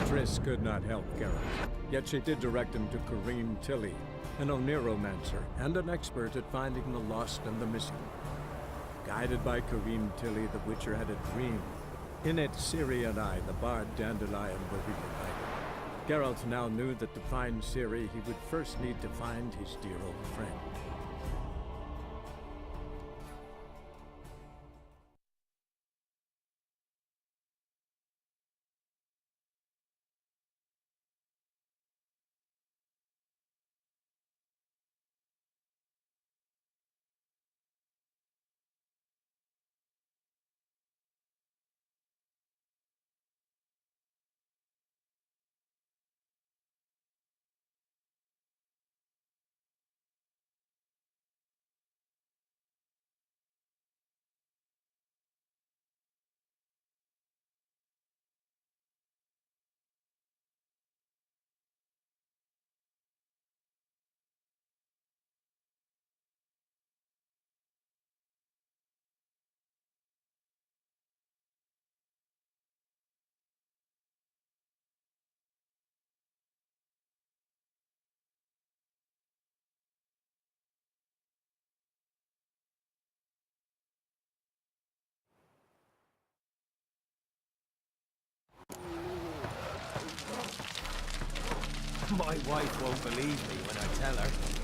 Triss could not help Geralt, yet she did direct him to Kareem Tilly, an Oniromancer and an expert at finding the lost and the missing. Guided by Kareem Tilly, the Witcher had a dream. In it, Ciri and I, the bard Dandelion, were reunited. Geralt now knew that to find Ciri, he would first need to find his dear old friend. My wife won't believe me when I tell her.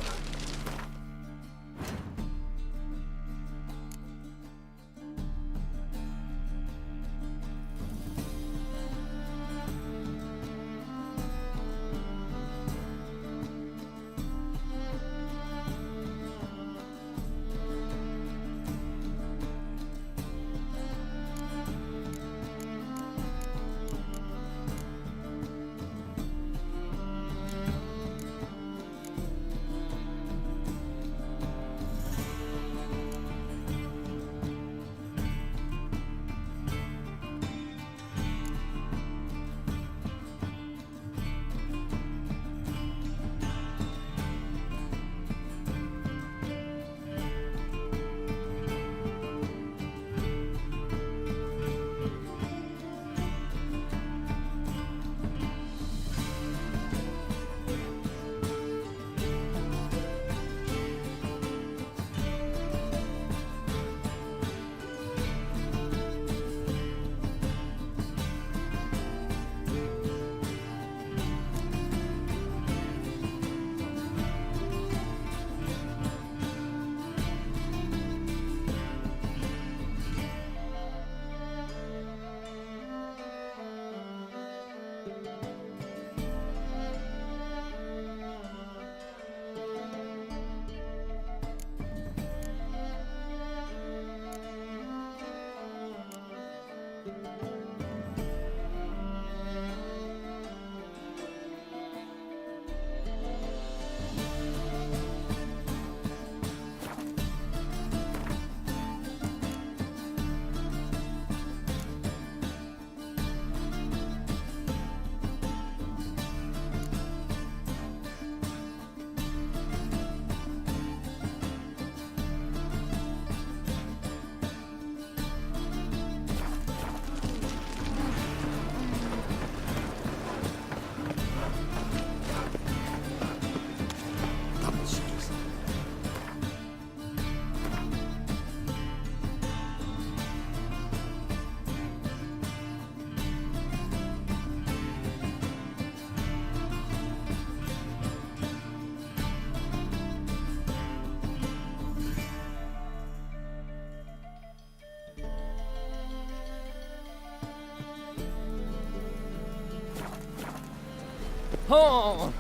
Oh!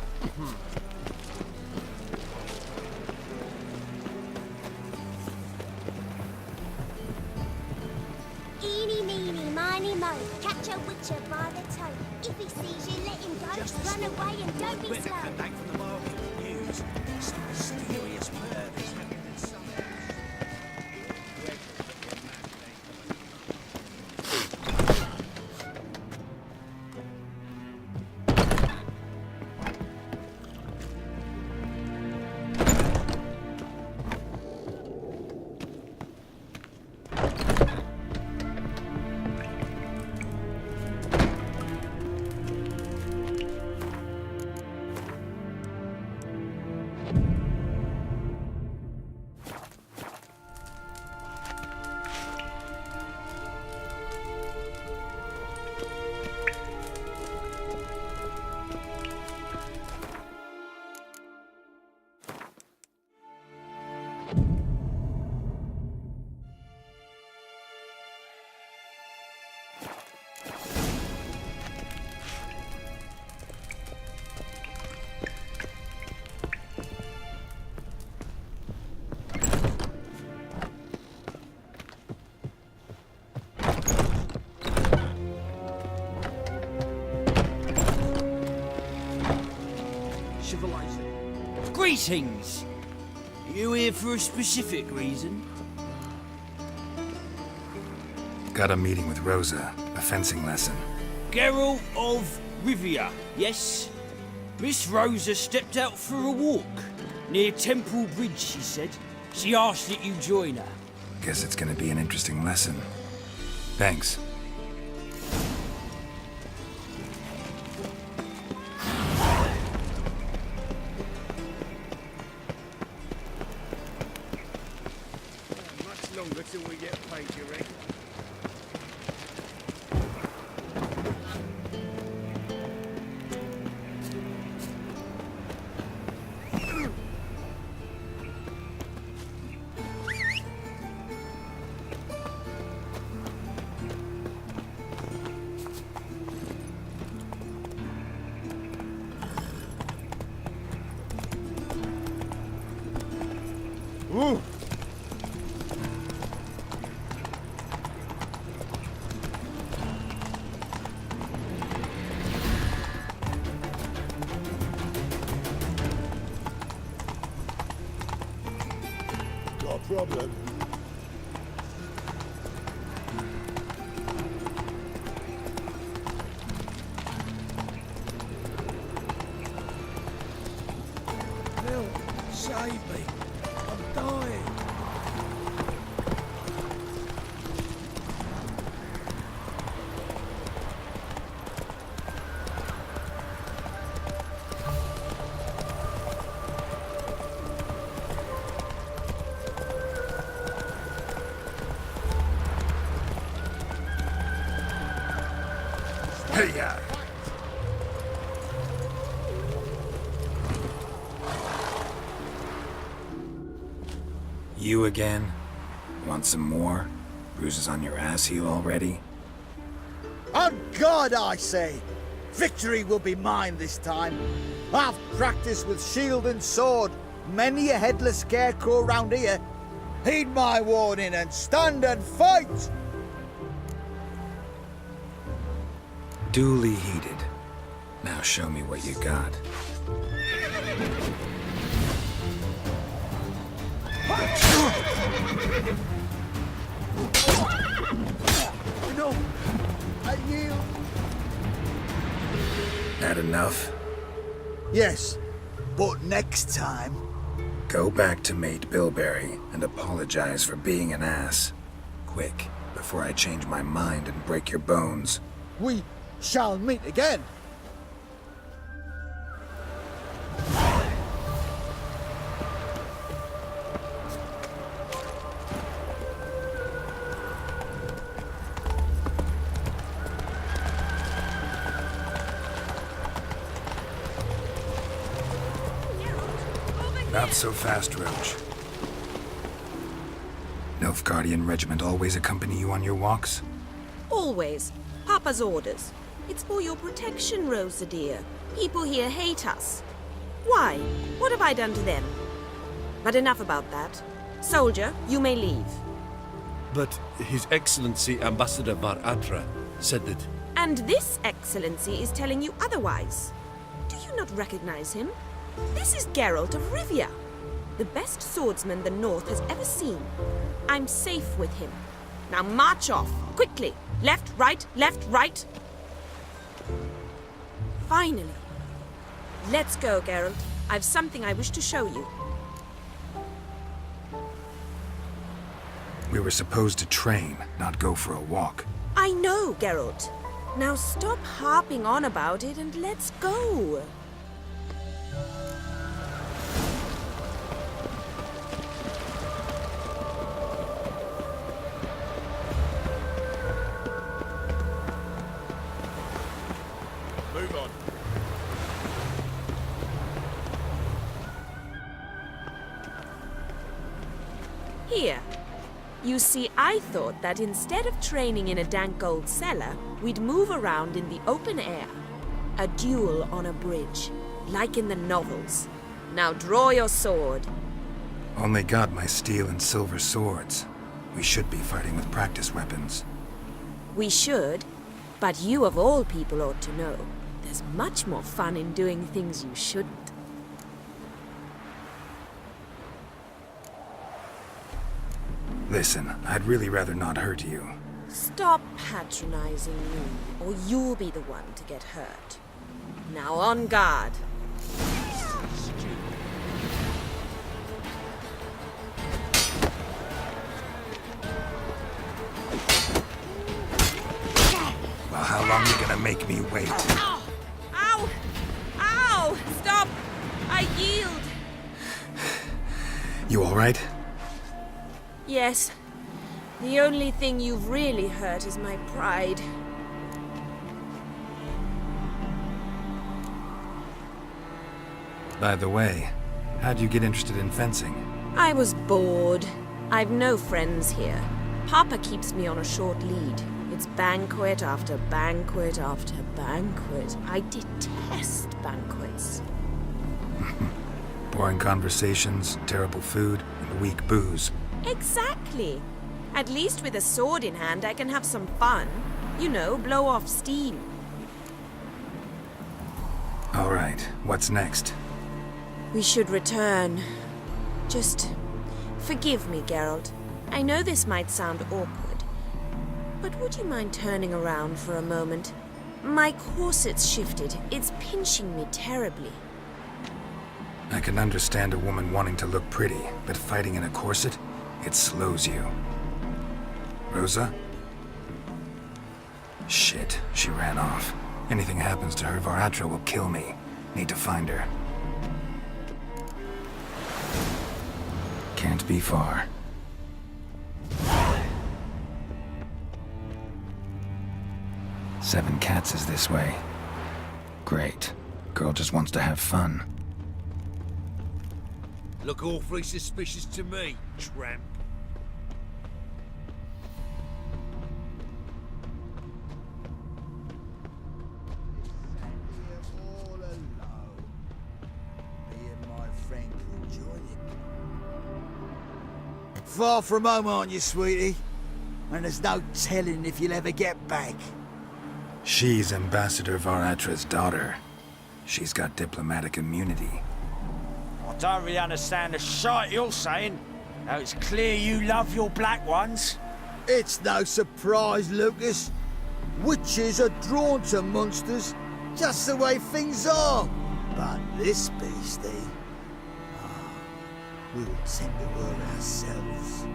Eeny, meeny, miny, mo. Catch a witcher by the toe. If he sees you, let him go. Just Run away and don't be bit slow. of a night from the market news. Some mysterious bird is living in some Greetings! You here for a specific reason? Got a meeting with Rosa, a fencing lesson. Geralt of Rivia, yes? Miss Rosa stepped out for a walk. Near Temple Bridge, she said. She asked that you join her. Guess it's gonna be an interesting lesson. Thanks. Much longer till we get paid, you reckon? Ooh! Got a problem. Bill, save me. I'm dying. Hey, yeah. You again? Want some more? Bruises on your ass heel already? On God, I say! Victory will be mine this time. I've practiced with shield and sword. Many a headless scarecrow round here. Heed my warning and stand and fight! Duly heated. Now show me what you got. No, I yield. That enough? Yes, but next time. Go back to Mate Bilberry and apologize for being an ass. Quick, before I change my mind and break your bones. We shall meet again. Not so fast, Roach. Nilfgaardian regiment always accompany you on your walks? Always. Papa's orders. It's for your protection, Rosa dear. People here hate us. Why? What have I done to them? But enough about that. Soldier, you may leave. But His Excellency Ambassador Var Adra said that... And this excellency is telling you otherwise. Do you not recognize him? This is Geralt of Rivia, the best swordsman the North has ever seen. I'm safe with him. Now march off, quickly. Left, right, left, right. Finally. Let's go, Geralt. I've something I wish to show you. We were supposed to train, not go for a walk. I know, Geralt. Now stop harping on about it and let's go. Move on. Here. You see, I thought that instead of training in a dank old cellar, we'd move around in the open air. A duel on a bridge, like in the novels. Now draw your sword. Only got my steel and silver swords. We should be fighting with practice weapons. We should, but you of all people ought to know. There's much more fun in doing things you shouldn't. Listen, I'd really rather not hurt you. Stop patronizing me, or you'll be the one to get hurt. Now on guard. Well, how long you gonna make me wait? Ow! Ow! Ow! Stop! I yield! You alright? Yes. The only thing you've really hurt is my pride. By the way, how'd you get interested in fencing? I was bored. I've no friends here. Papa keeps me on a short lead. It's banquet after banquet after banquet. I detest banquets. Boring conversations, terrible food, and weak booze. Exactly. At least with a sword in hand, I can have some fun. You know, blow off steam. Alright, what's next? We should return. Just forgive me, Geralt. I know this might sound awkward, but would you mind turning around for a moment? My corset's shifted. It's pinching me terribly. I can understand a woman wanting to look pretty, but fighting in a corset, it slows you. Rosa? Shit, she ran off. Anything happens to her, Varatra will kill me. Need to find her. Can't be far. Seven Cats is this way. Great. Girl just wants to have fun. Look awfully suspicious to me, tramp. All alone. Me and my friend enjoying it. Far from home, aren't you, sweetie? And there's no telling if you'll ever get back. She's Ambassador Varatra's daughter. She's got diplomatic immunity. I don't really understand the shite you're saying. Now it's clear you love your black ones. It's no surprise, Lucas. Witches are drawn to monsters, just the way things are. But this beastie, we'll tend to her ourselves.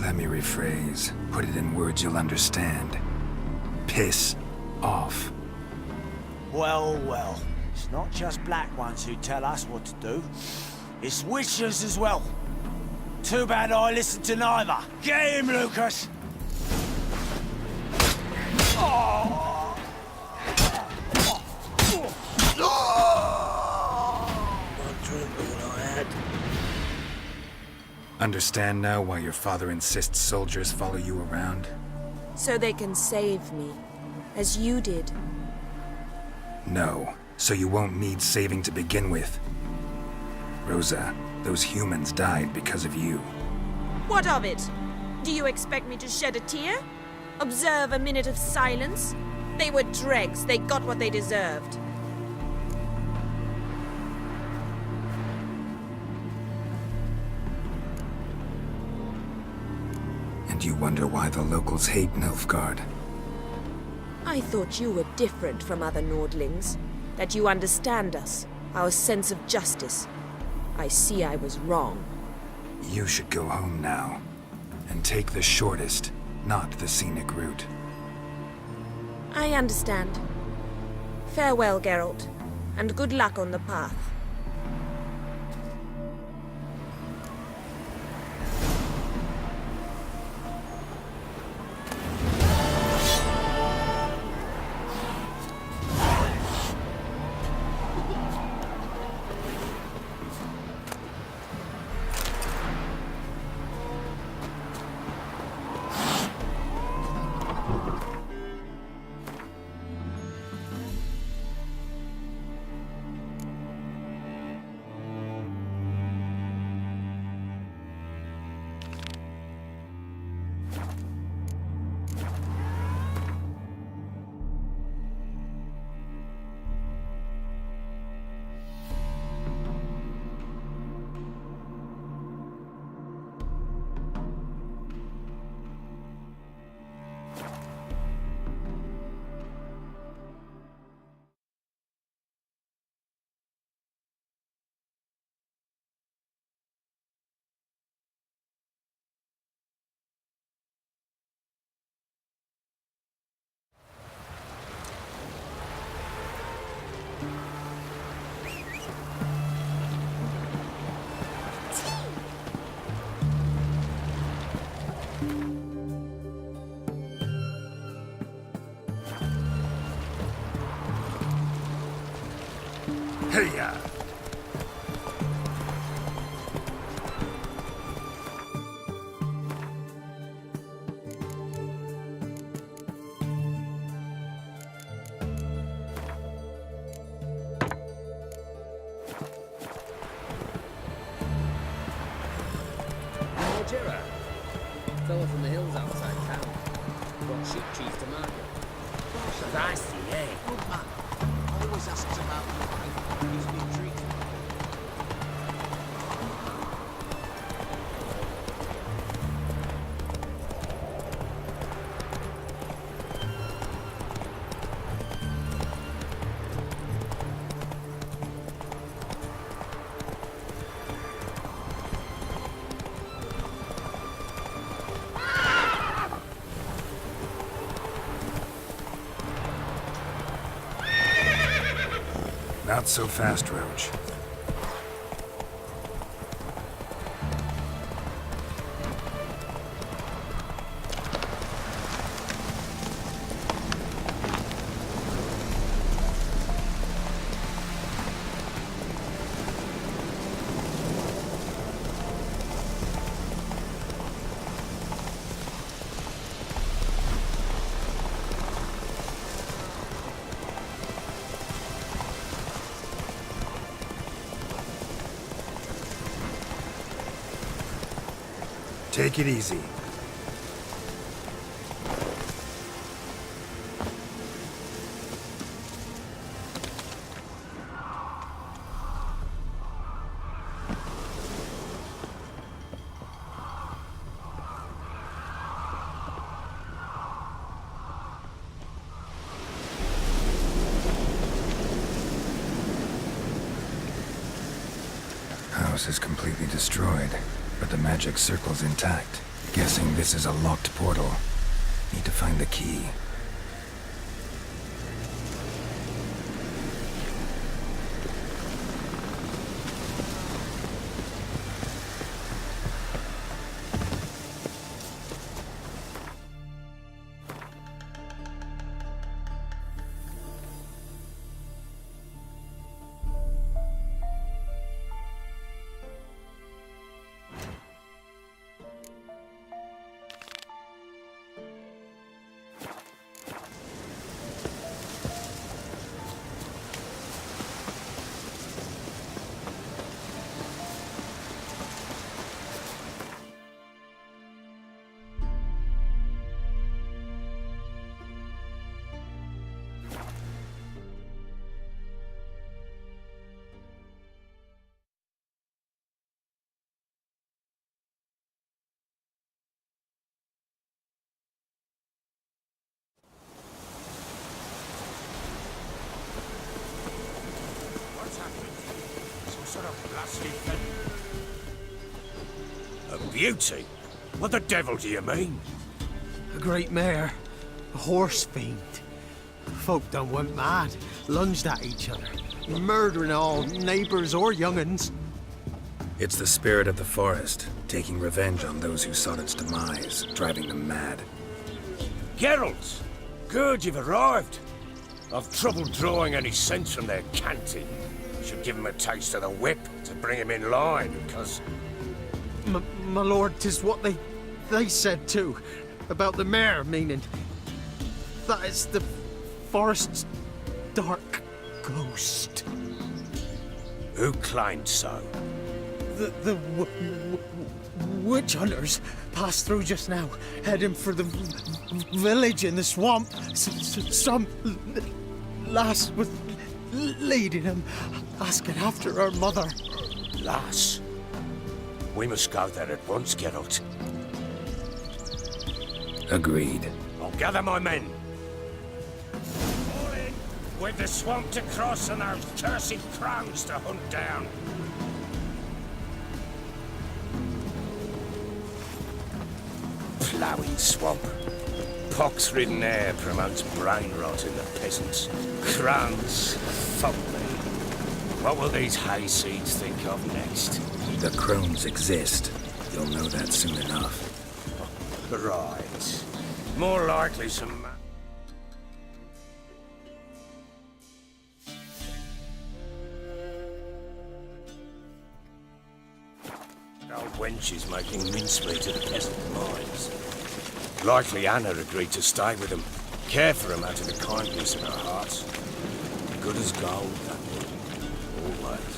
Let me rephrase. Put it in words you'll understand. Piss off. Well, well. It's not just black ones who tell us what to do. It's witches as well. Too bad I listened to neither. Get him, Lucas! Understand now why your father insists soldiers follow you around? So they can save me, as you did. No, so you won't need saving to begin with. Rosa, those humans died because of you. What of it? Do you expect me to shed a tear? Observe a minute of silence? They were dregs. They got what they deserved. And you wonder why the locals hate Nilfgaard. I thought you were different from other Nordlings. That you understand us, our sense of justice. I see I was wrong. You should go home now. And take the shortest, not the scenic route. I understand. Farewell, Geralt, and good luck on the path. Hey-ya! Gerard, fellow from the hills outside town. Brought sheep cheese to market. As I see, eh? Good man. Always asks about your wife. He's been treated. Not so fast, Roach. Take it easy. House is completely destroyed, but the magic circle's intact. Guessing this is a locked portal. Need to find the key. A beauty? What the devil do you mean? A great mare. A horse fiend. Folk done went mad, lunged at each other, murdering all neighbours or young'uns. It's the spirit of the forest, taking revenge on those who sought its demise, driving them mad. Geralt! Good, you've arrived. I've trouble drawing any sense from their canting. Should give him a taste of the whip to bring him in line, because... My lord, 'tis what they said too, about the mare, meaning that it's the forest's dark ghost. Who claimed so? The witch hunters passed through just now, heading for the village in the swamp. Some lass was leading them, asking after her mother. Lass? We must go there at once, Geralt. Agreed. I'll gather my men. All in! With the swamp to cross and those cursed crows to hunt down. Ploughing swamp. Pox-ridden air promotes brain rot in the peasants. Crones, fuck me. What will these hayseeds think of next? The crones exist. You'll know that soon enough. Right. More likely some... wenches making mincemeat of the peasant mines. Likely Anna agreed to stay with them, care for them out of the kindness of her heart. Good as gold, that woman. Always.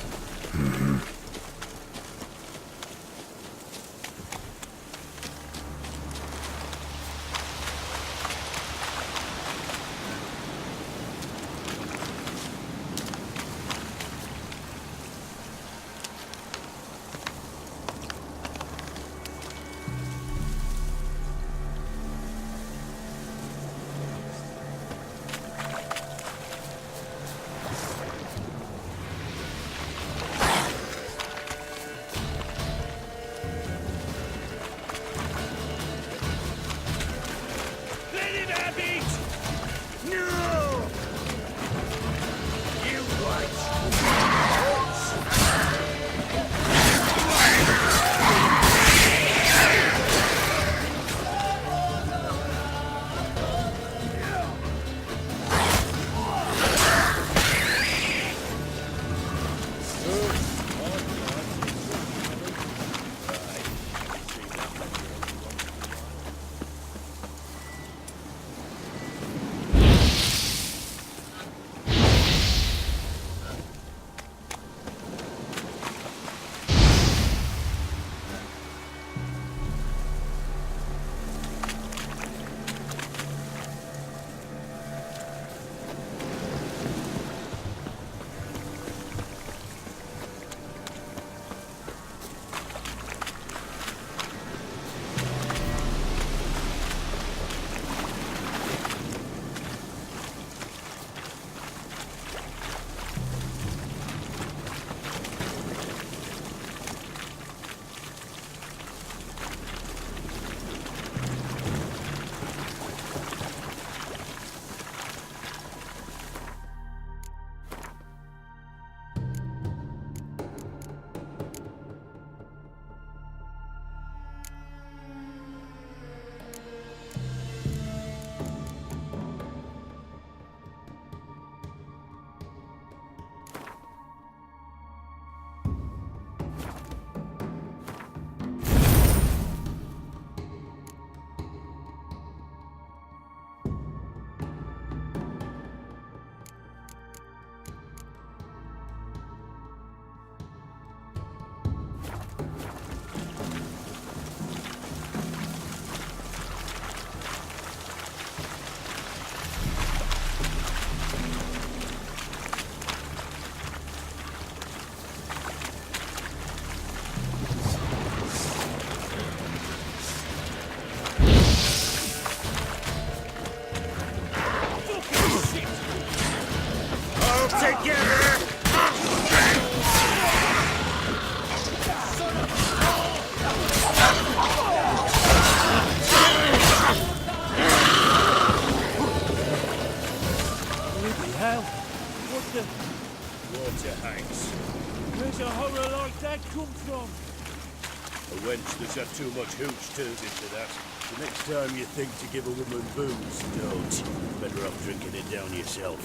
Too much hooch turned into that. The next time you think to give a woman booze, don't. Better off drinking it down yourself.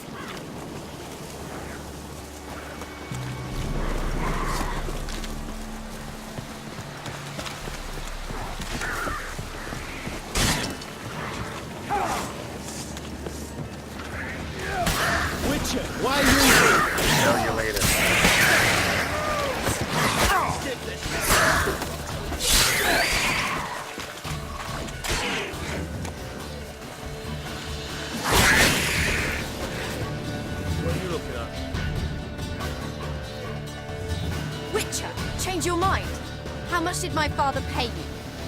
Witcher, why are you here? Tell you later. Change your mind. How much did my father pay you?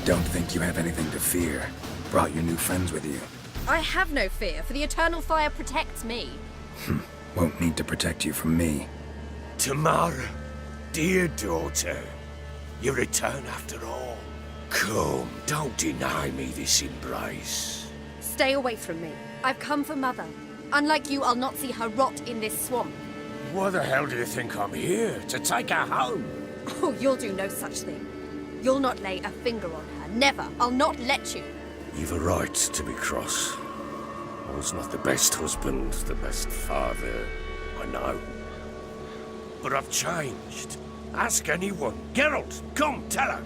Don't think you have anything to fear. Brought your new friends with you. I have no fear, for the eternal fire protects me. Won't need to protect you from me. Tamara, dear daughter, you return after all. Come, don't deny me this embrace. Stay away from me. I've come for Mother. Unlike you, I'll not see her rot in this swamp. Why the hell do you think I'm here? To take her home? Oh, you'll do no such thing. You'll not lay a finger on her. Never. I'll not let you. You've a right to be cross. I was not the best husband, the best father, I know. But I've changed. Ask anyone. Geralt, come, tell her.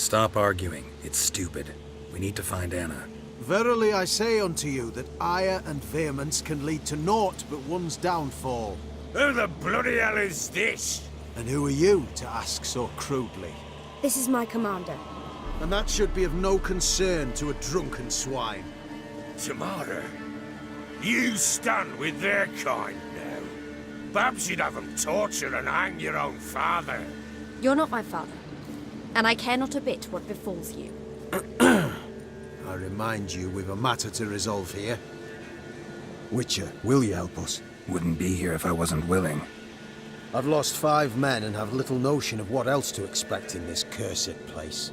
Stop arguing. It's stupid. We need to find Anna. Verily I say unto you that ire and vehemence can lead to naught but one's downfall. Who the bloody hell is this? And who are you to ask so crudely? This is my commander. And that should be of no concern to a drunken swine. Tamara, you stand with their kind now. Perhaps you'd have them torture and hang your own father. You're not my father, and I care not a bit what befalls you. I remind you we've a matter to resolve here. Witcher, will you help us? Wouldn't be here if I wasn't willing. I've lost 5 men and have little notion of what else to expect in this cursed place.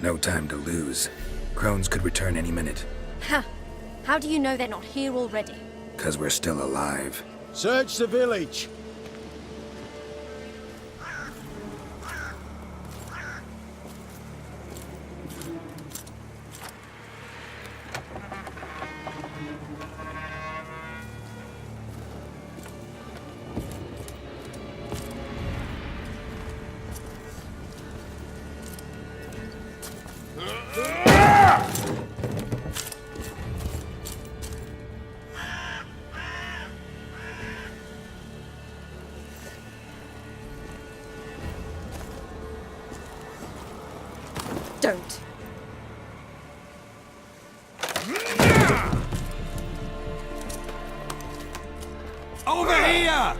No time to lose. Crones could return any minute. Ha! How do you know they're not here already? 'Cause we're still alive. Search the village! Don't. Over here!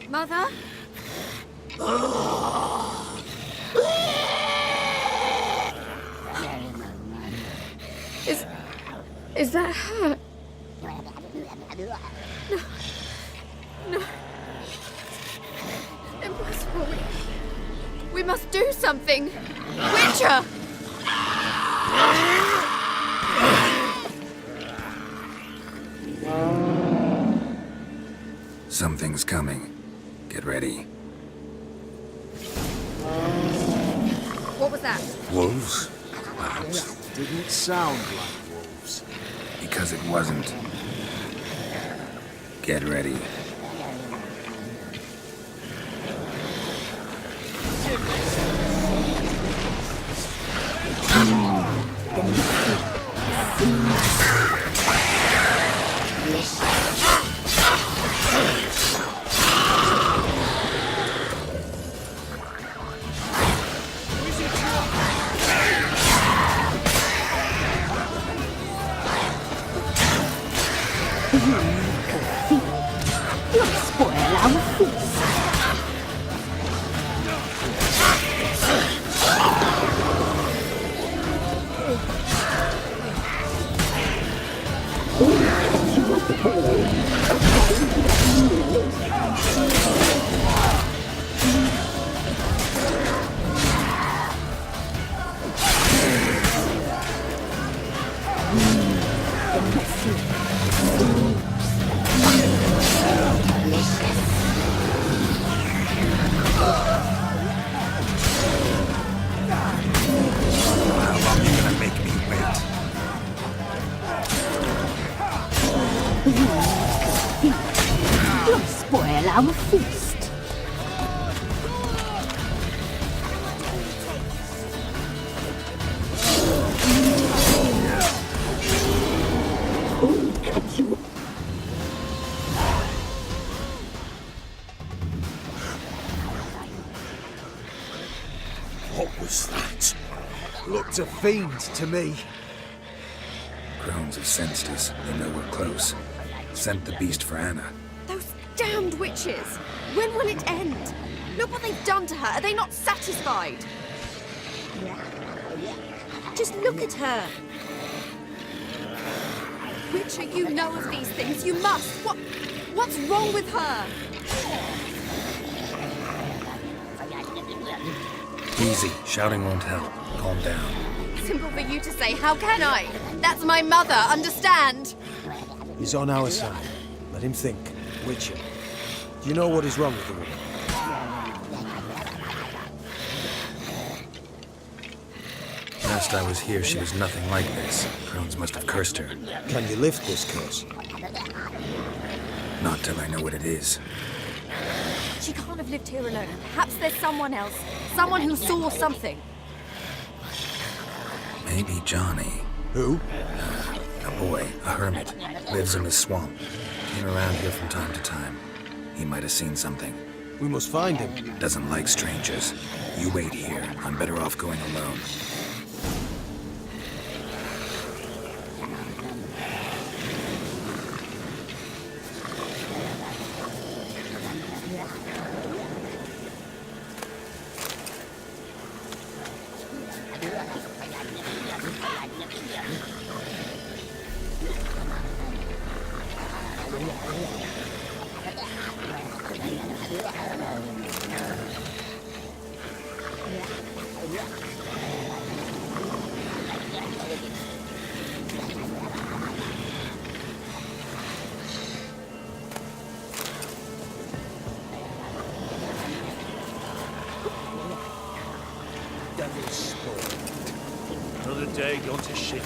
Mother? Is that her? No. Impossible. We must do something. Witcher! Something's coming. Get ready. What was that? Wolves? Didn't sound like wolves. Because it wasn't. Get ready. Spoil our feast. What was that? Looked a fiend to me. Crones have sensed us. They know we're close. Sent the beast for Anna. Those damned witches! When will it end? Look what they've done to her. Are they not satisfied? Just look at her. Witcher, you know of these things. You must. What's wrong with her? Easy. Shouting won't help. Calm down. Simple for you to say. How can I? That's my mother. Understand? He's on our side. Let him think. Witcher. Do you know what is wrong with the woman? Last I was here, she was nothing like this. Crones must have cursed her. Can you lift this curse? Not till I know what it is. She can't have lived here alone. Perhaps there's someone else. Someone who saw something. Maybe Johnny. Who? A boy, a hermit. Lives in the swamp. Came around here from time to time. He might have seen something. We must find him. Doesn't like strangers. You wait here. I'm better off going alone. Another day gone to shit.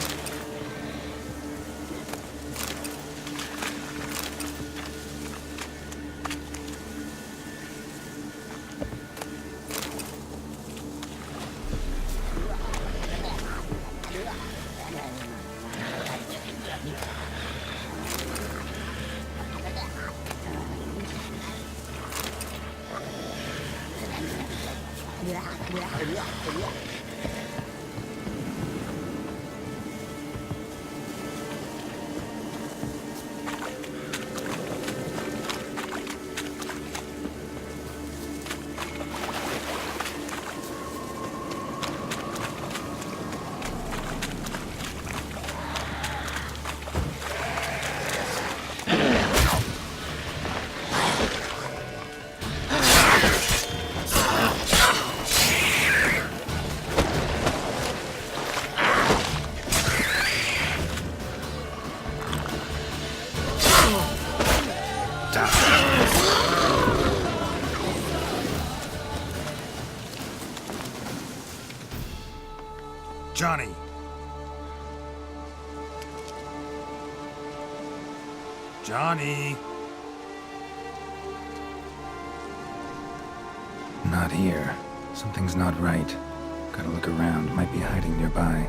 Johnny! Johnny! Not here. Something's not right. Gotta look around. Might be hiding nearby.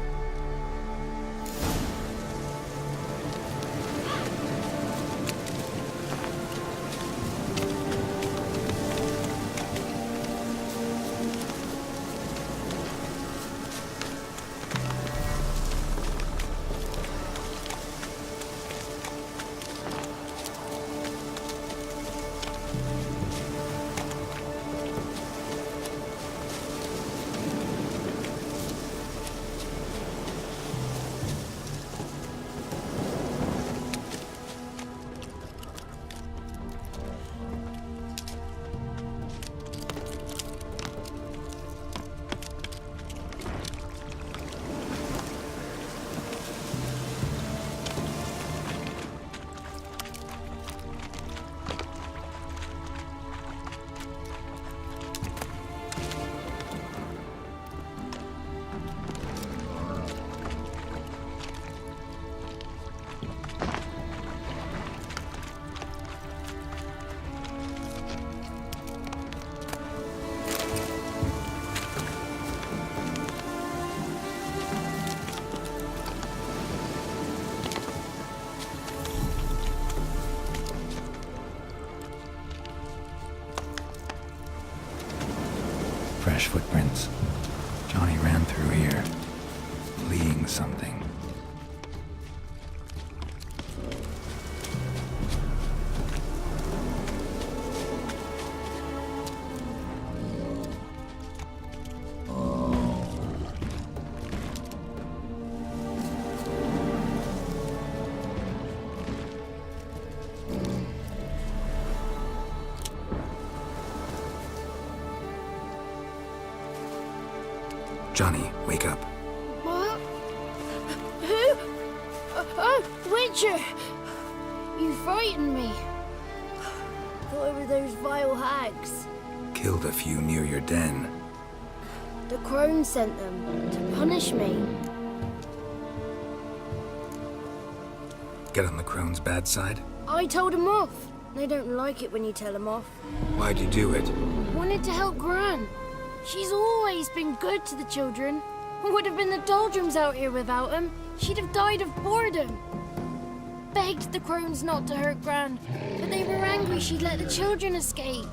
Fresh footprints. Johnny ran through here, fleeing something. Johnny, wake up. What? Who? Oh, Witcher! You frightened me. Thought it were those vile hags. Killed a few near your den. The crone sent them to punish me. Get on the crone's bad side? I told them off. They don't like it when you tell them off. Why'd you do it? Wanted to help Gran. She's always been good to the children. Would have been the doldrums out here without him. She'd have died of boredom. Begged the crones not to hurt Gran, but they were angry she'd let the children escape.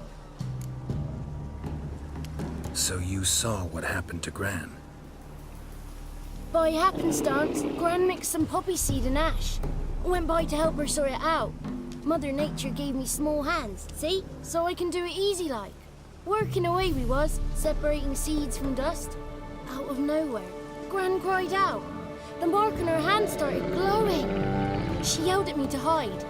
So you saw what happened to Gran? By happenstance, Gran mixed some poppy seed and ash. Went by to help her sort it out. Mother Nature gave me small hands, see? So I can do it easy like. Working away we was, separating seeds from dust. Out of nowhere, Gran cried out. The mark on her hand started glowing. She yelled at me to hide.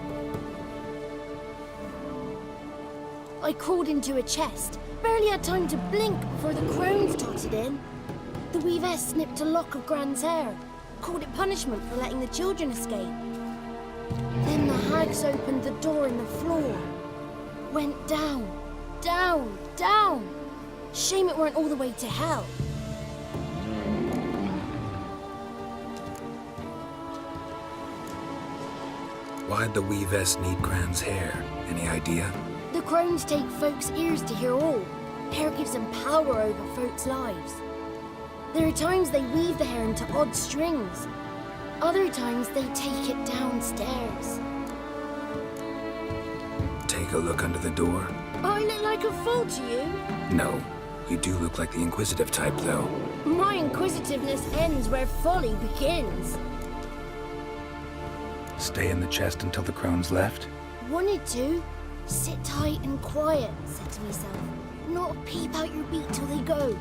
I crawled into a chest. Barely had time to blink before the crones trotted in. The weavess snipped a lock of Gran's hair. Called it punishment for letting the children escape. Then the hags opened the door in the floor. Went down, down, down. Shame it weren't all the way to hell. Why'd the weavess need Gran's hair? Any idea? The crones take folks' ears to hear all. Hair gives them power over folks' lives. There are times they weave the hair into odd strings. Other times they take it downstairs. Take a look under the door? I look like a fool to you? No. You do look like the inquisitive type, though. My inquisitiveness ends where folly begins. Stay in the chest until the crones left? Wanted to. Sit tight and quiet, said to myself. Not peep out your beak till they go.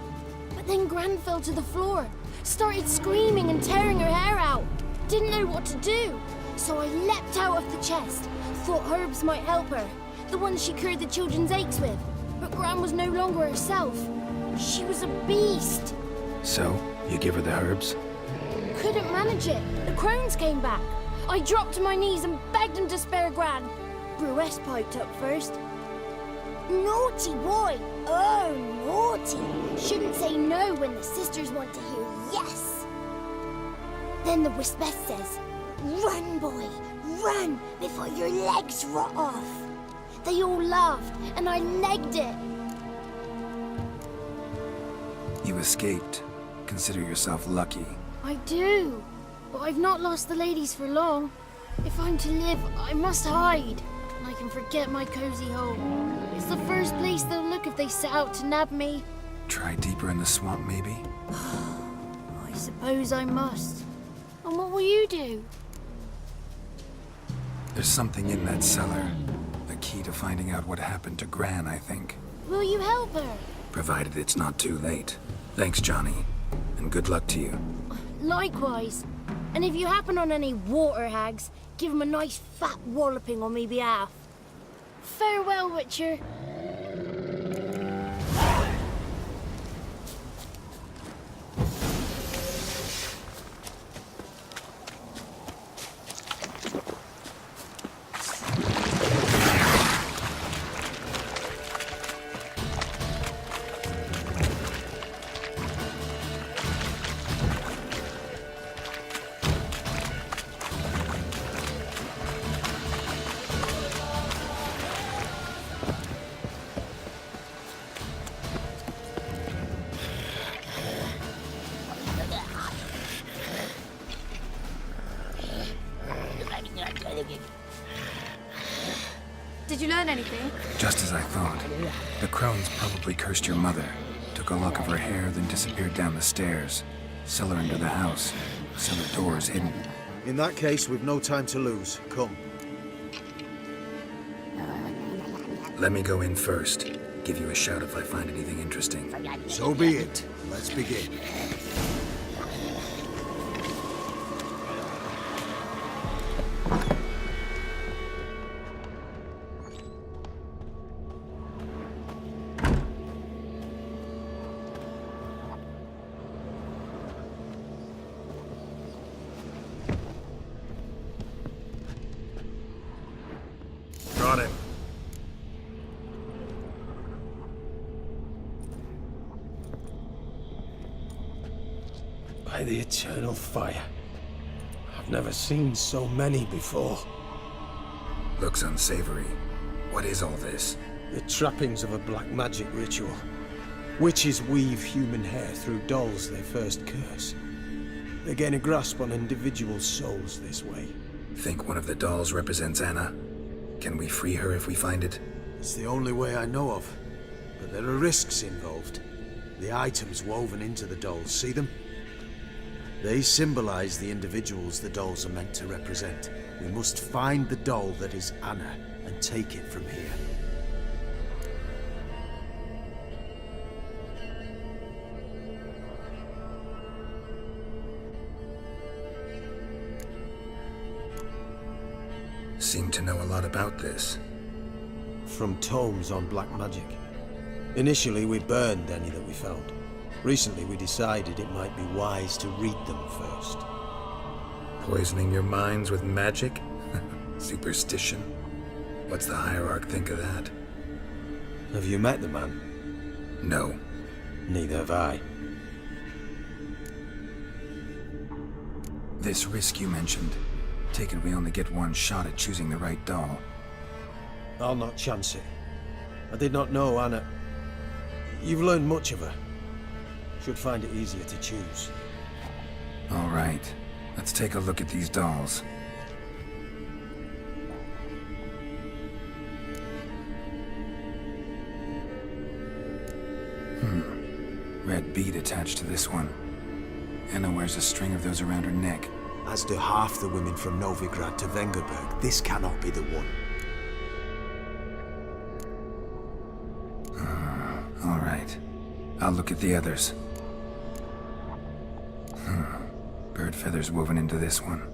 But then Gran fell to the floor. Started screaming and tearing her hair out. Didn't know what to do. So I leapt out of the chest. Thought herbs might help her. The ones she cured the children's aches with. But Gran was no longer herself. She was a beast. So, you give her the herbs? Couldn't manage it. The crones came back. I dropped to my knees and begged them to spare Gran. Bruess piped up first. Naughty boy! Oh, naughty! Shouldn't say no when the sisters want to hear yes. Then the Wispess says, run, boy, run before your legs rot off. They all laughed, and I legged it. You escaped. Consider yourself lucky. I do, but I've not lost the ladies for long. If I'm to live, I must hide. And I can forget my cozy home. It's the first place they'll look if they set out to nab me. Try deeper in the swamp, maybe? I suppose I must. And what will you do? There's something in that cellar. The key to finding out what happened to Gran, I think. Will you help her? Provided it's not too late. Thanks, Johnny. And good luck to you. Likewise. And if you happen on any water hags, give them a nice fat walloping on me behalf. Farewell, Witcher. Did you learn anything? Just as I thought. The crones probably cursed your mother. Took a lock of her hair, then disappeared down the stairs. Cellar under the house. Cellar doors hidden. In that case, we've no time to lose. Come. Let me go in first. Give you a shout if I find anything interesting. So be it. Let's begin. By the eternal fire. I've never seen so many before. Looks unsavory. What is all this? The trappings of a black magic ritual. Witches weave human hair through dolls they first curse. They gain a grasp on individual souls this way. Think one of the dolls represents Anna? Can we free her if we find it? It's the only way I know of. But there are risks involved. The items woven into the dolls, see them? They symbolize the individuals the dolls are meant to represent. We must find the doll that is Anna and take it from here. Seem to know a lot about this. From tomes on black magic. Initially, we burned any that we found. Recently, we decided it might be wise to read them first. Poisoning your minds with magic? Superstition? What's the hierarch think of that? Have you met the man? No. Neither have I. This risk you mentioned. Take it we only get one shot at choosing the right doll. I'll not chance it. I did not know Anna. You've learned much of her. Should find it easier to choose. All right. Let's take a look at these dolls. Red bead attached to this one. Anna wears a string of those around her neck. As do half the women from Novigrad to Vengerberg. This cannot be the one. All right. I'll look at the others. Bird feathers woven into this one.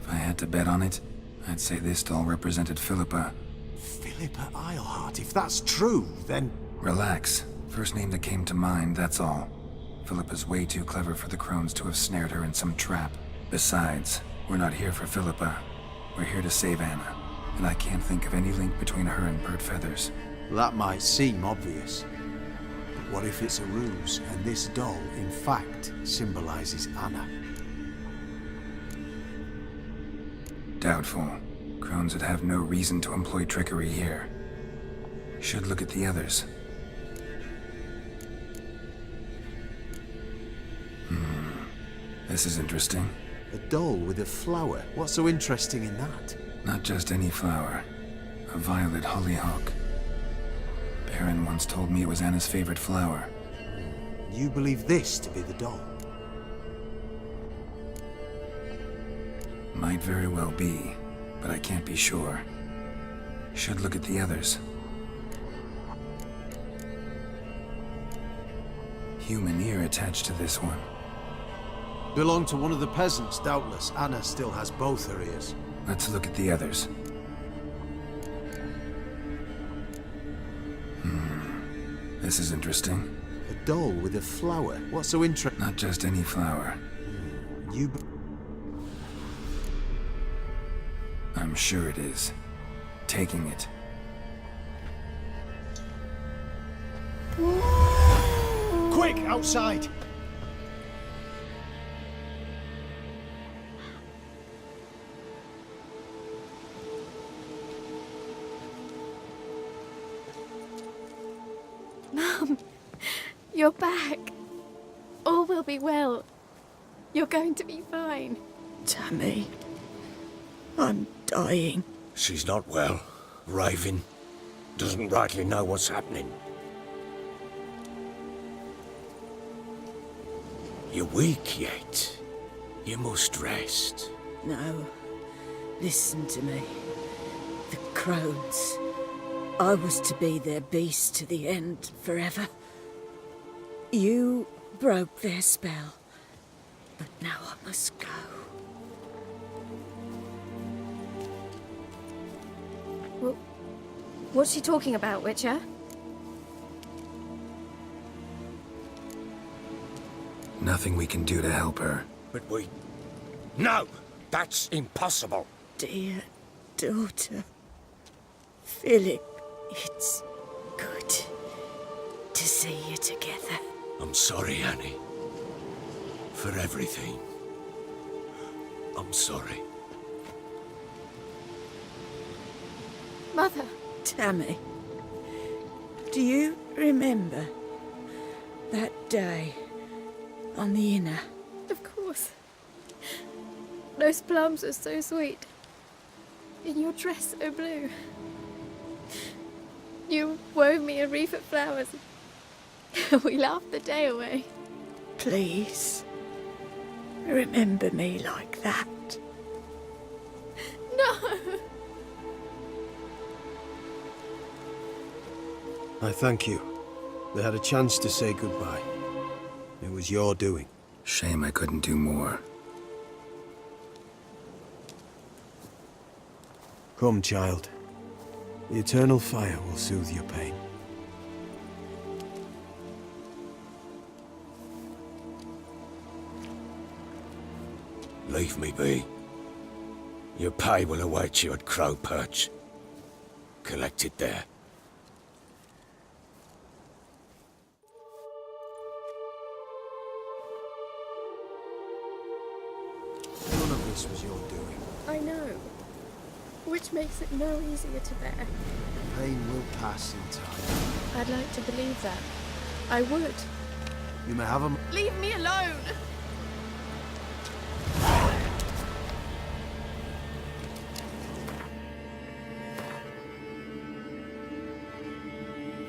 If I had to bet on it, I'd say this doll represented Philippa. Philippa Eilhart, if that's true, then... Relax. First name that came to mind, that's all. Philippa's way too clever for the crones to have snared her in some trap. Besides, we're not here for Philippa. We're here to save Anna, and I can't think of any link between her and bird feathers. That might seem obvious. But what if it's a ruse, and this doll, in fact, symbolizes Anna? Doubtful. Crones would have no reason to employ trickery here. Should look at the others. This is interesting. A doll with a flower. What's so interesting in that? Not just any flower. A violet hollyhock. Baron once told me it was Anna's favorite flower. You believe this to be the doll? Might very well be, but I can't be sure. Should look at the others. Human ear attached to this one. Belonged to one of the peasants, doubtless. Anna still has both her ears. Let's look at the others. This is interesting. A doll with a flower. What's so interesting? Not just any flower. I'm sure it is. Taking it. Quick, outside! Mum, you're back. All will be well. You're going to be fine. Tammy, I'm dying. She's not well. Raving. Doesn't rightly know what's happening. You're weak yet. You must rest. No, listen to me. The crones. I was to be their beast to the end, forever. You broke their spell, but now I must go. Well, what's she talking about, Witcher? Nothing we can do to help her. But we... No! That's impossible! Dear daughter, Philip, it's good to see you together. I'm sorry, Annie. for everything. I'm sorry. Mother! Tammy, do you remember that day on the Inner? Of course. Those plums are so sweet. In your dress so blue. You wove me a wreath of flowers. We laughed the day away. Please, remember me like that. No! I thank you. They had a chance to say goodbye. It was your doing. Shame I couldn't do more. Come, child. The eternal fire will soothe your pain. Leave me be. Your pay will await you at Crow Perch. Collect it there. None of this was your doing. I know. Which makes it no easier to bear. The pain will pass in time. I'd like to believe that. I would. You may have a... Leave me alone!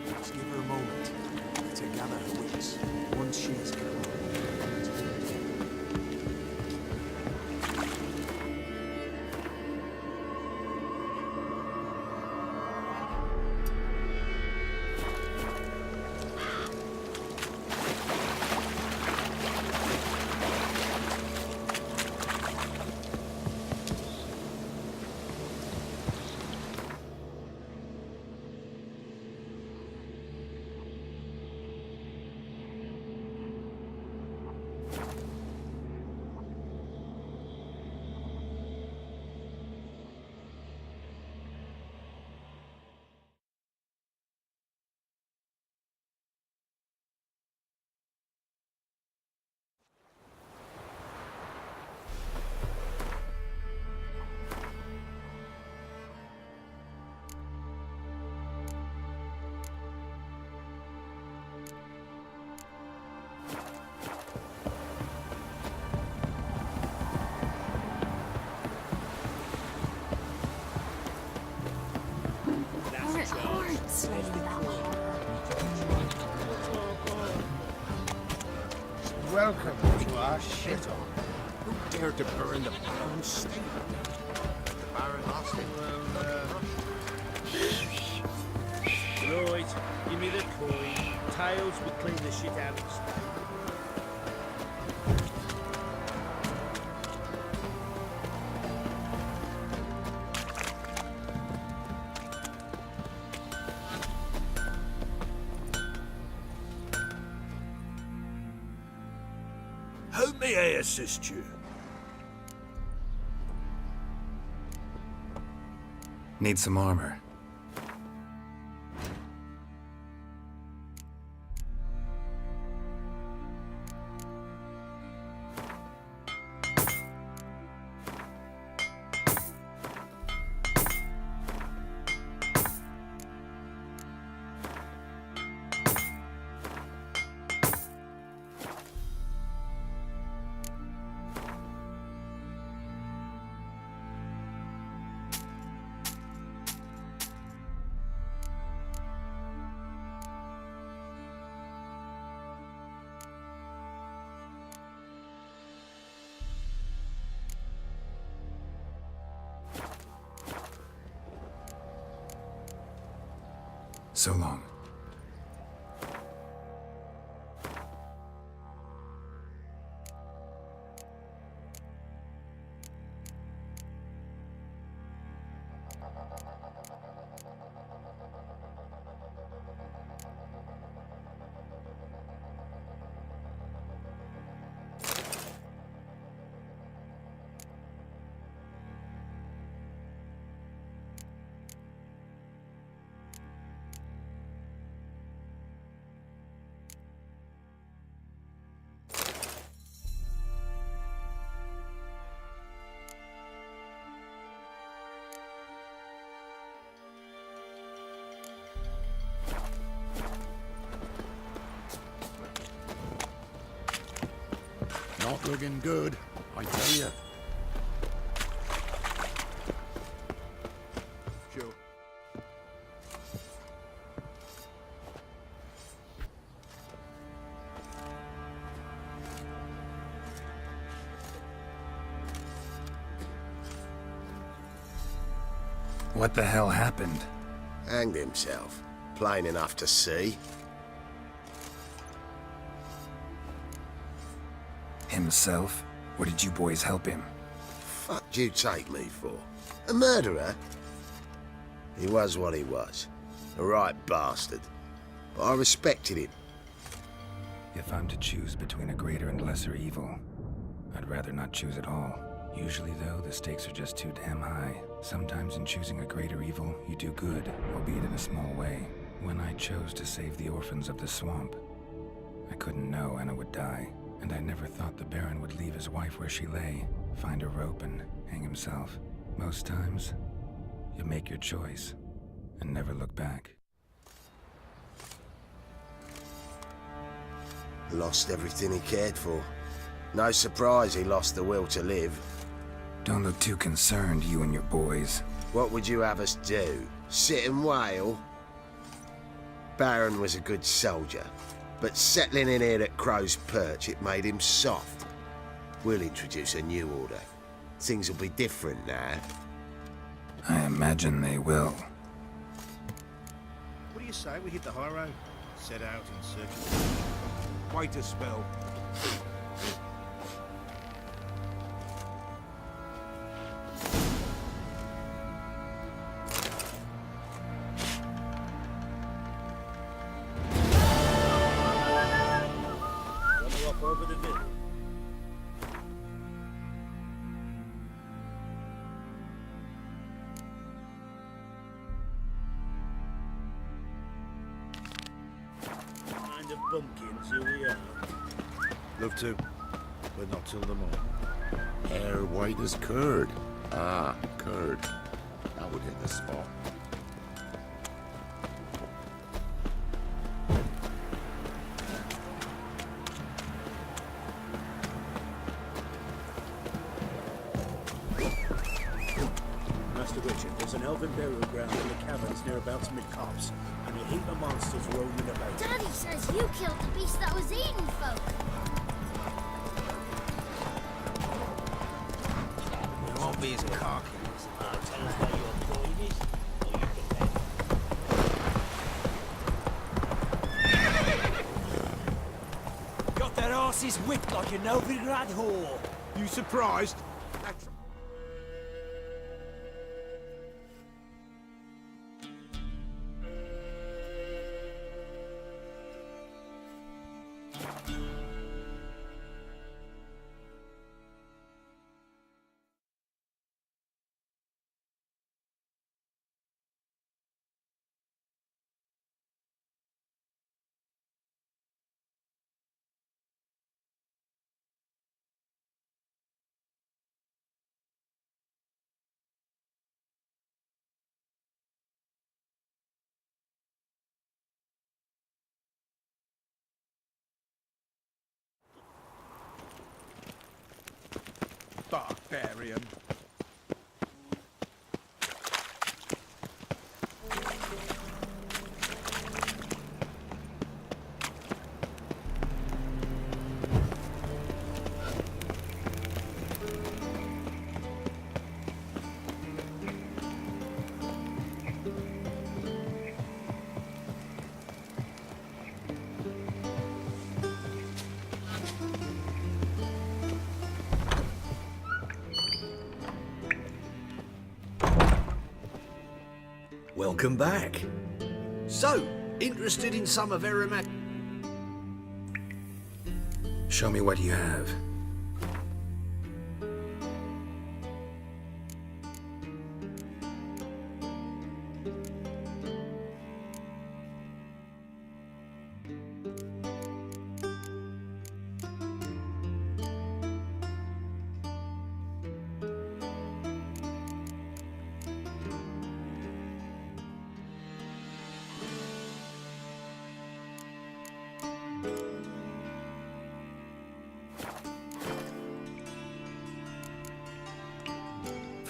Just give her a moment to gather her wits. Once she is calm. Welcome to our shithole. Who dared to burn the Baron's stable? The Baron asked him, Right, give me the coin. Tails will clean the shit out of the stable. How may I assist you? Need some armor. So long. Not looking good, I tell you. Sure. What the hell happened? Hanged himself. Plain enough to see. Himself? Or did you boys help him? Fuck you take me for? A murderer? He was what he was. A right bastard. But I respected him. If I'm to choose between a greater and lesser evil, I'd rather not choose at all. Usually, though, the stakes are just too damn high. Sometimes in choosing a greater evil, you do good, albeit in a small way. When I chose to save the orphans of the swamp, I couldn't know Anna would die, and I never thought the Baron would leave his wife where she lay, find a rope and hang himself. Most times, you make your choice and never look back. Lost everything he cared for. No surprise he lost the will to live. Don't look too concerned, you and your boys. What would you have us do? Sit and wail? Baron was a good soldier, but settling in here at Crow's Perch, it made him soft. We'll introduce a new order. Things will be different now. I imagine they will. What do you say we hit the high road? Set out in search of... Wait a spell. Over the middle. Kind of bumpkins, here we are. Love to, but not till the morning. Hair white as curd. Ah, curd. That would hit the spot. Master Richard, there's an elven burial ground in the caverns nearabouts mid-copse, and a heap of monsters roaming about. Daddy says you killed the beast that was eating folk. You won't be as cocky. I'll tell us where your point is, or you can got that arse's whipped like a Novigrad whore. You surprised? Barbarian. Welcome back. So, interested in some of Eramat? Show me what you have.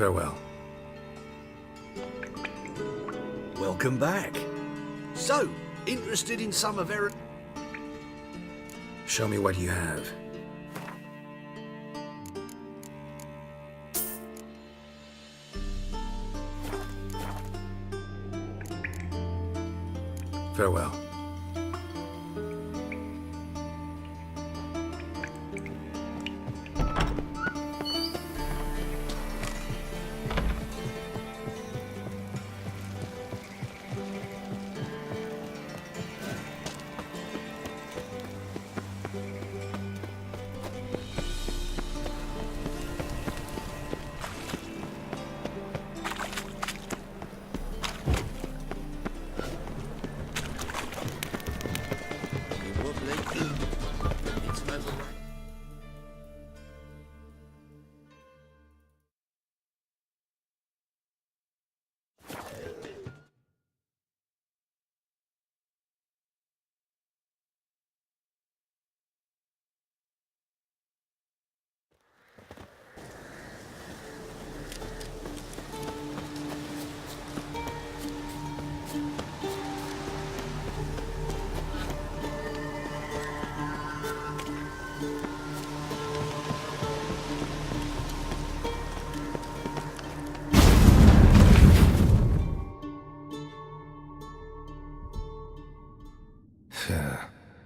Farewell. Welcome back. So, interested in some of Aaron? Show me what you have. Farewell.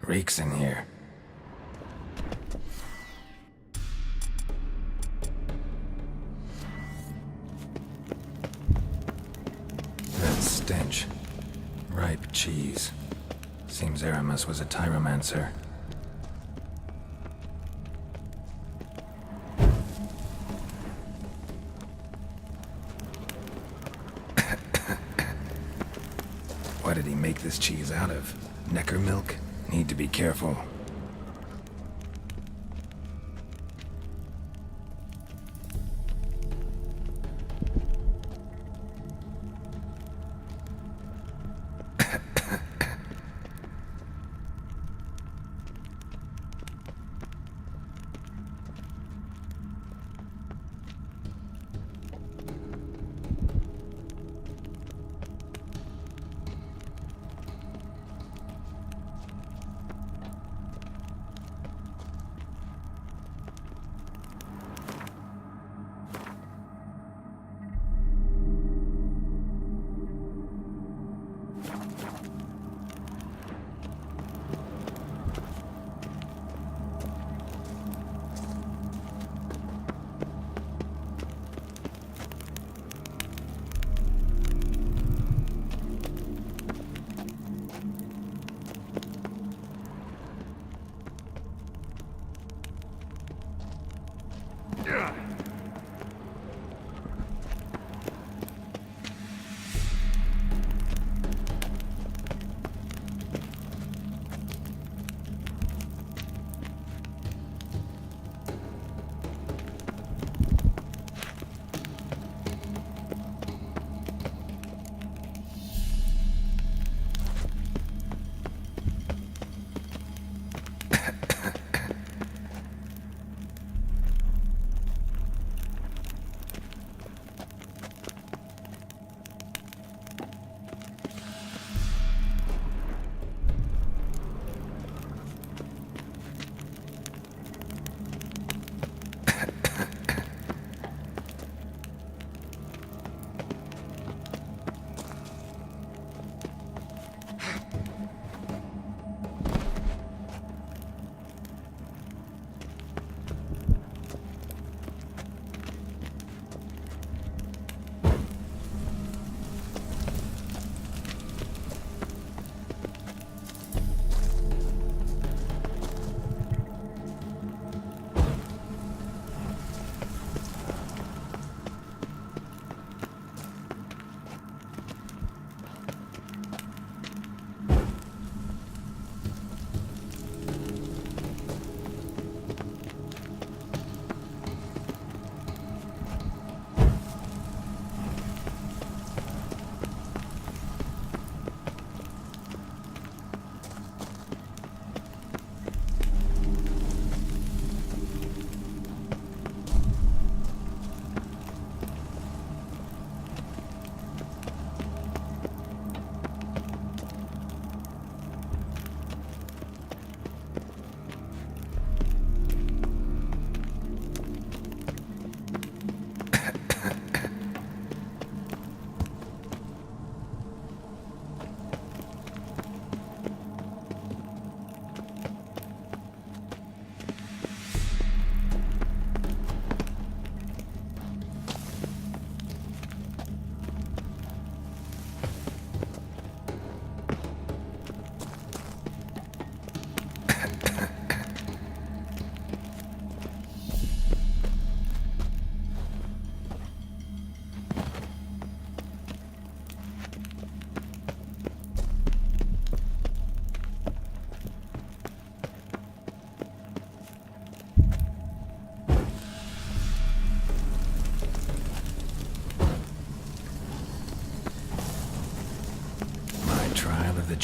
Reeks in here. That stench. Ripe cheese. Seems Aramis was a tyromancer. What did he make this cheese out of? Necker milk? Need to be careful.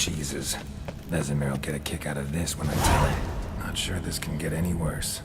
cheeses. Vesemir will get a kick out of this when I tell her. Not sure this can get any worse.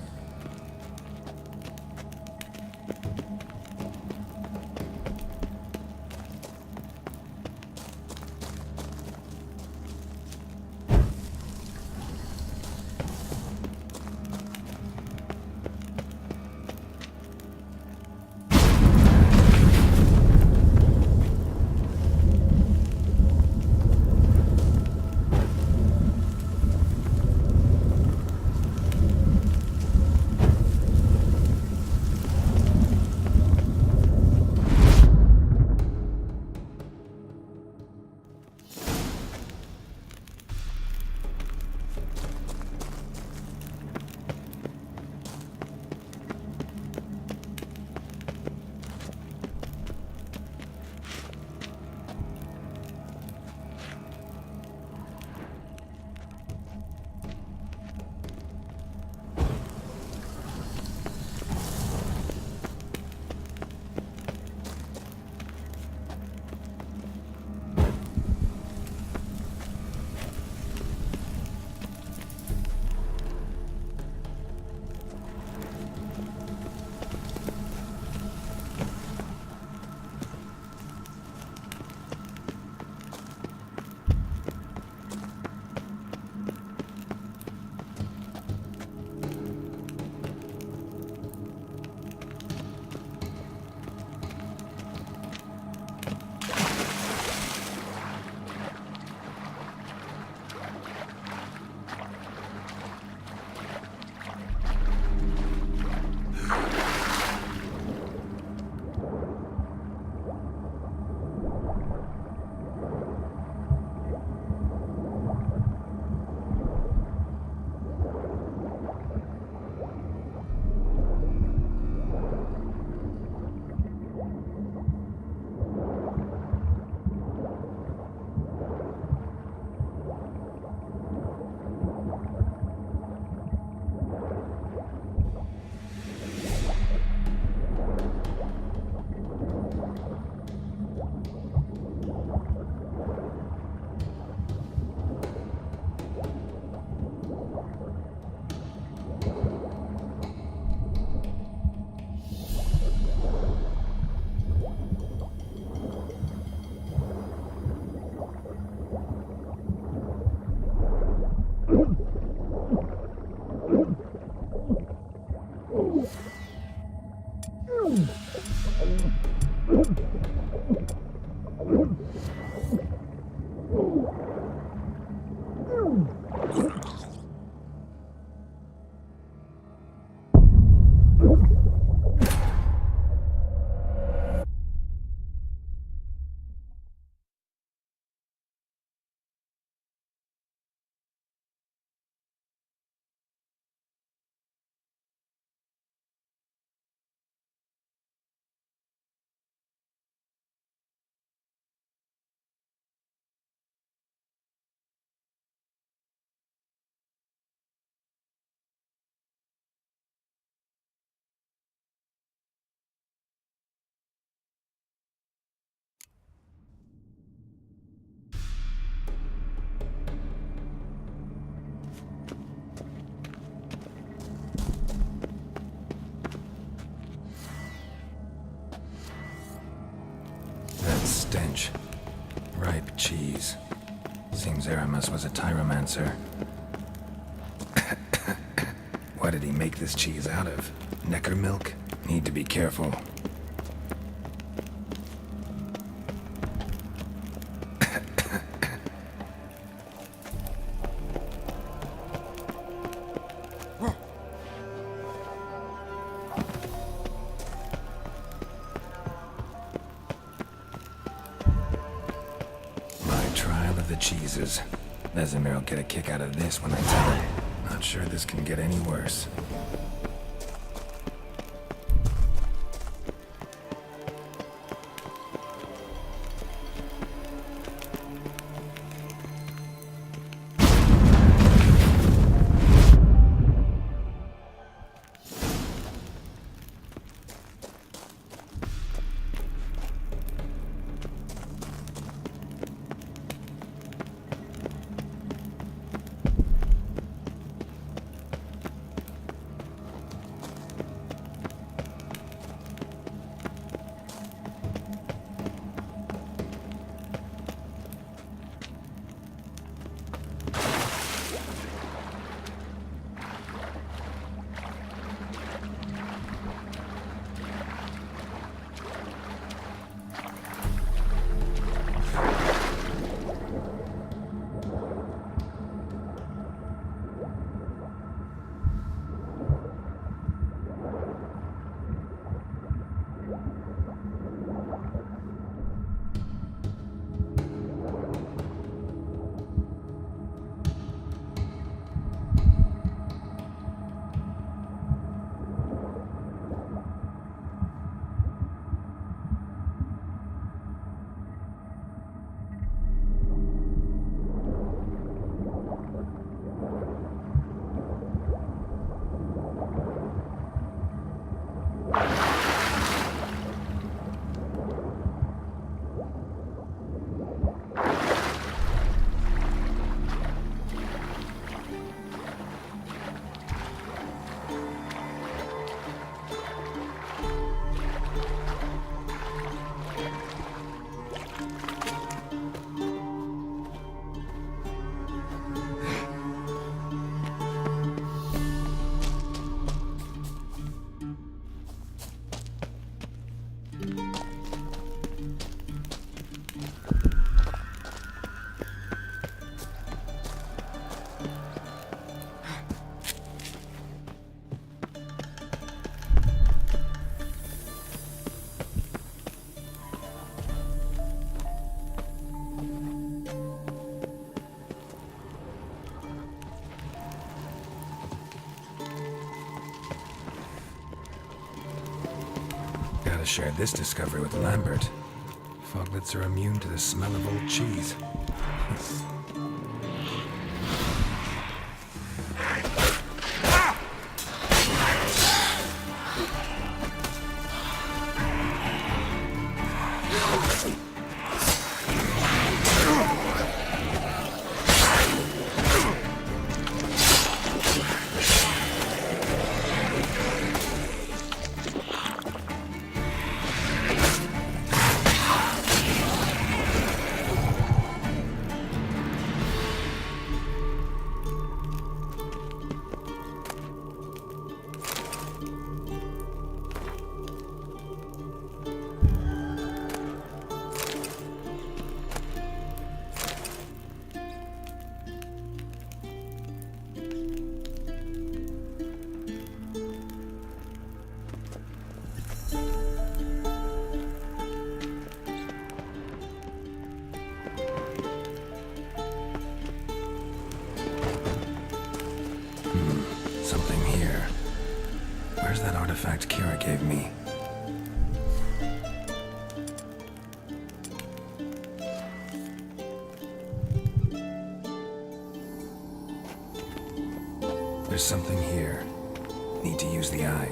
Stench. Ripe cheese. Seems Aramis was a tyromancer. What did he make this cheese out of? Necker milk? Need to be careful. Cheeses. Vesemir will get a kick out of this when I tell her. Not sure this can get any worse. have shared this discovery with Lambert. Foglets are immune to the smell of old cheese. Something here. Where's that artifact Kira gave me? There's something here. Need to use the eye.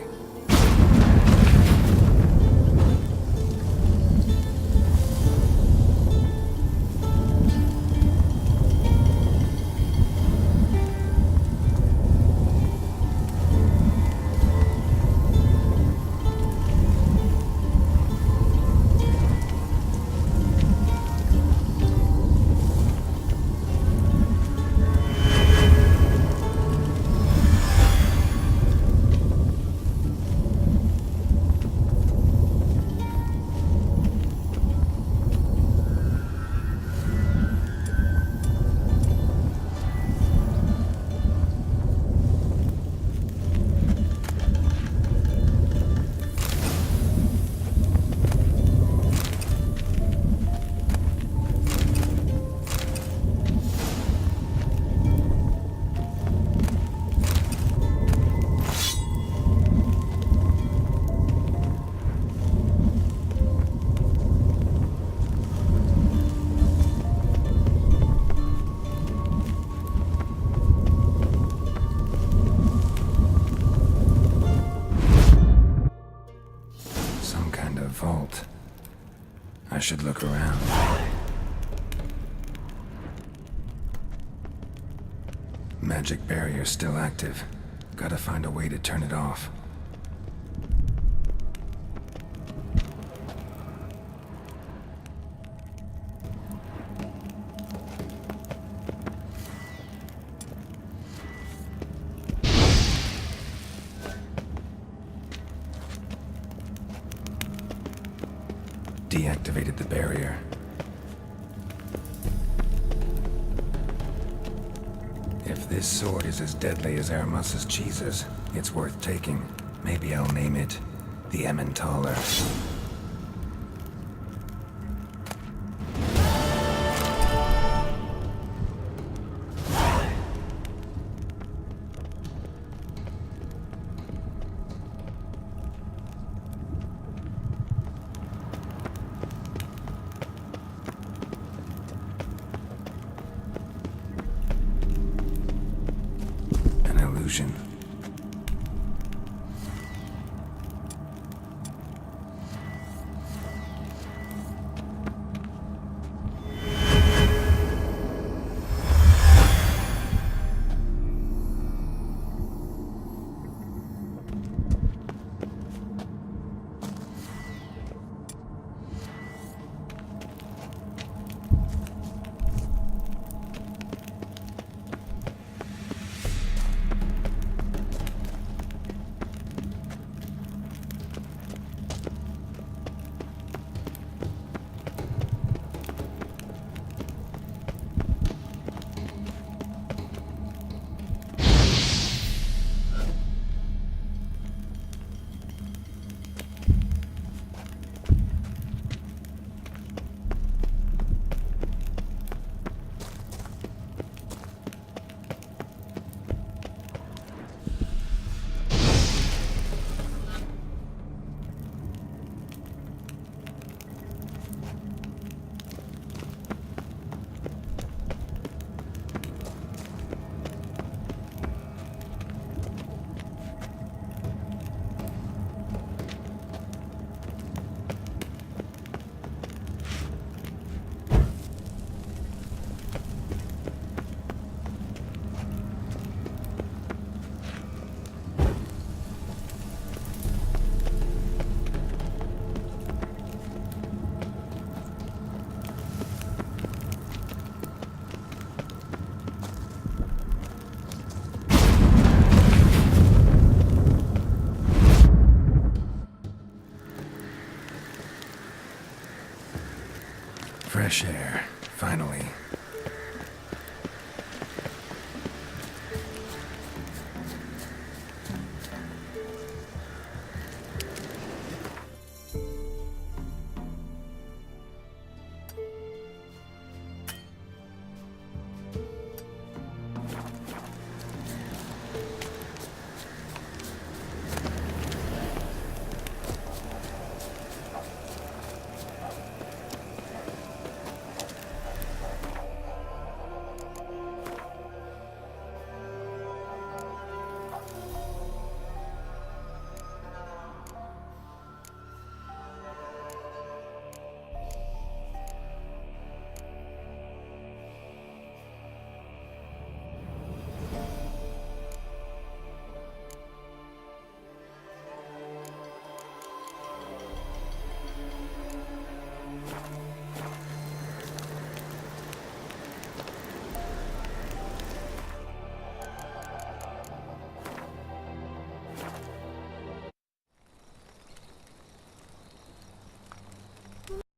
Vault. I should look around. Magic barrier still active. Gotta find a way to turn it off. Deactivated the barrier. If this sword is as deadly as Aramus's cheeses, it's worth taking. Maybe I'll name it the Emmentaler. Illusion. fresh air. Finally.